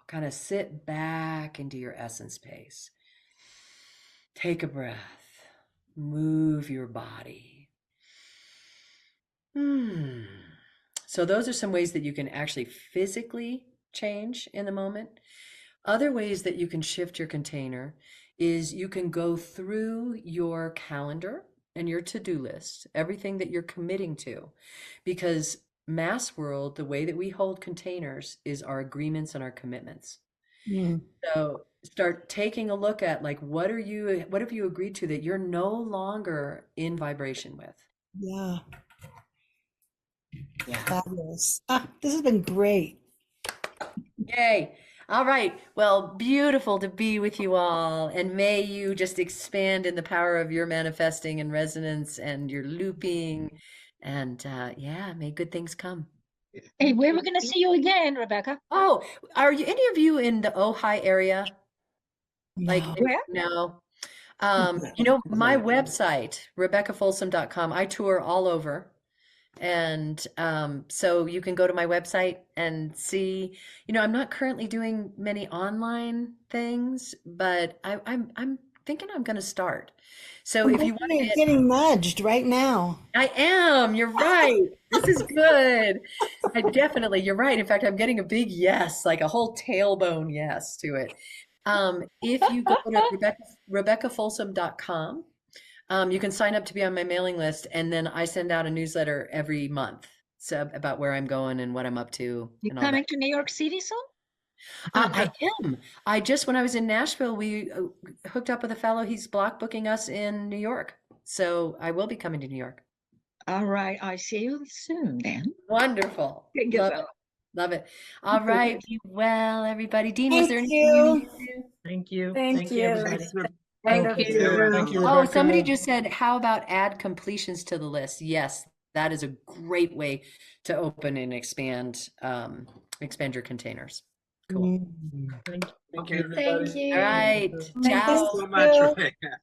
kind of sit back into your essence pace. Take a breath. Move your body. So those are some ways that you can actually physically change in the moment. Other ways that you can shift your container is you can go through your calendar and your to-do list, everything that you're committing to, because Mass World, the way that we hold containers is our agreements and our commitments. So start taking a look at, like, what have you agreed to that you're no longer in vibration with? Yeah. Fabulous. This has been great. Yay. All right. Well, beautiful to be with you all. And may you just expand in the power of your manifesting and resonance and your looping. And may good things come. Hey, where are we going to see you again, Rebecca? Oh, are you any of you in the Ojai area? Like, where? No. My website, RebeccaFolsom.com, I tour all over. And so you can go to my website and see, I'm not currently doing many online things, but I'm thinking I'm going to start. So if you want to getting nudged right now. I am, you're right. This is good. You're right. In fact, I'm getting a big yes, like a whole tailbone yes to it. If you go to RebeccaFolsom.com, you can sign up to be on my mailing list, and then I send out a newsletter every month, so about where I'm going and what I'm up to You and all that. coming to New York City soon? I am. When I was in Nashville, we hooked up with a fellow. He's block booking us in New York. So I will be coming to New York. All right. I see you soon then. Wonderful. Thank you, Love Bella. it. Love it. All Thank you. right. Be well, everybody. Dean, was Thank there anything you you. needed to do? Thank you. Thank you. everybody. Thanks, Rebe- Thank Wonderful. you. Thank you, Oh, somebody Rebecca. just said, how about add completions to the list? Yes, that is a great way to open and expand your containers. Cool. Mm. Thank you, Okay. everybody. Thank you. All right. Thank Ciao. you. So much, Rebecca.